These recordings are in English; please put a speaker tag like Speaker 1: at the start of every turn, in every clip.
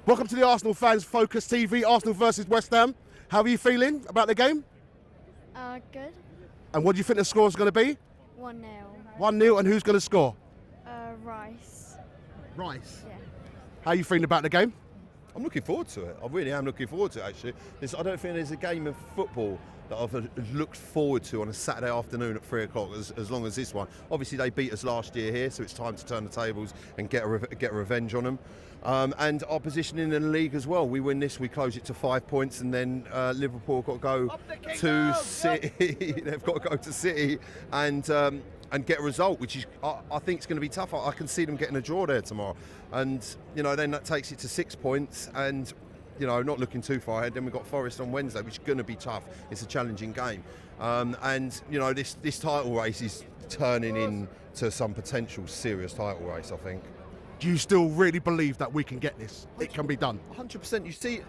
Speaker 1: Welcome to the Arsenal Fans Focus TV, Arsenal versus West Ham. How are you feeling about the game?
Speaker 2: Good.
Speaker 1: And what do you think the score is going to be?
Speaker 2: 1-0.
Speaker 1: 1-0, and who's going to score?
Speaker 2: Rice.
Speaker 1: Rice.
Speaker 2: Yeah.
Speaker 1: How are you feeling about the game?
Speaker 3: I'm looking forward to it. I really am looking forward to it, actually. I don't think there's a game of football that I've looked forward to on a Saturday afternoon at 3 o'clock as long as this one. Obviously, they beat us last year here, so it's time to turn the tables and get a revenge on them. And our position in the league as well. We win this, we close it to 5 points, and then Liverpool got to go to City. They've got to go to City and get a result, which is I think it's going to be tough. I can see them getting a draw there tomorrow, and then that takes it to 6 points, and not looking too far ahead. Then we've got Forest on Wednesday, which is going to be tough. It's a challenging game, and this title race is turning into some potential serious title race, I think.
Speaker 1: Do you still really believe that we can get this? It can be done.
Speaker 3: 100%. You see,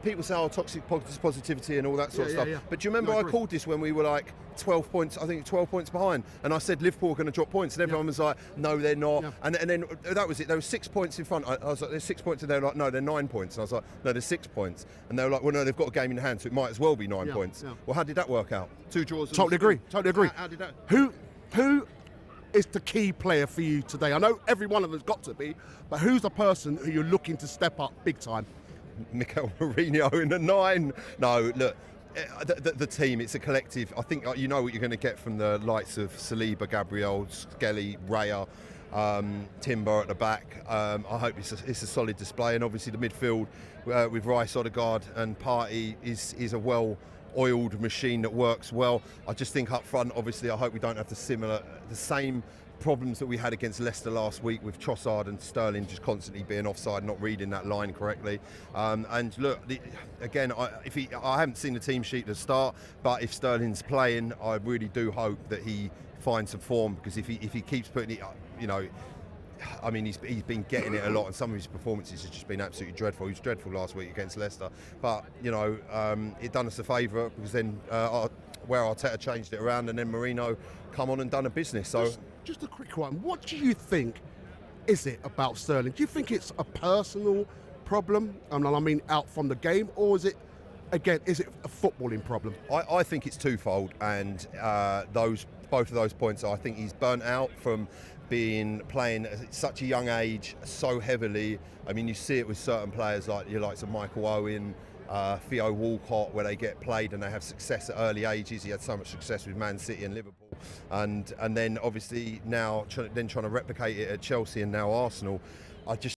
Speaker 3: people say, toxic positivity and all that sort of stuff.
Speaker 1: Yeah.
Speaker 3: But do you remember I called this when we were like 12 points, I think 12 points behind, and I said Liverpool are going to drop points, and everyone was like, no, they're not.
Speaker 1: Yeah.
Speaker 3: And then that was it. There were 6 points in front. I was like, there's 6 points, and they're like, no, they're 9 points. And I was like, no, there's 6 points. And they were like, well, no, they've got a game in hand, so it might as well be 9 points.
Speaker 1: Yeah.
Speaker 3: Well, how did that work out? 2 draws.
Speaker 1: Totally agree.
Speaker 3: How did that?
Speaker 1: Who is the key player for you today? I know every one of them's got to be, but who's the person who you're looking to step up big time?
Speaker 3: Mikel Mourinho in the 9. No, look, the team, it's a collective. I think you know what you're going to get from the likes of Saliba, Gabriel, Skelly, Raya, Timber at the back. I hope it's a solid display, and obviously the midfield with Rice, Odegaard and Partey is a well-oiled machine that works well. I just think up front, obviously, I hope we don't have the same problems that we had against Leicester last week with Trossard and Sterling just constantly being offside, not reading that line correctly. And look, again, I haven't seen the team sheet at the start, but if Sterling's playing, I really do hope that he finds some form, because if he keeps putting it, I mean, he's been getting it a lot, and some of his performances have just been absolutely dreadful. He was dreadful last week against Leicester, but it done us a favour, because then where Arteta changed it around, and then Mourinho come on and done a business. So.
Speaker 1: Just a quick one. What do you think is it about Sterling? Do you think it's a personal problem? I mean, out from the game, or is it a footballing problem?
Speaker 3: I think it's twofold, and both of those points, I think he's burnt out from playing at such a young age so heavily. I mean, you see it with certain players like your likes of Michael Owen, Theo Walcott, where they get played and they have success at early ages. He had so much success with Man City and Liverpool, and then obviously now trying to replicate it at Chelsea and now Arsenal. I just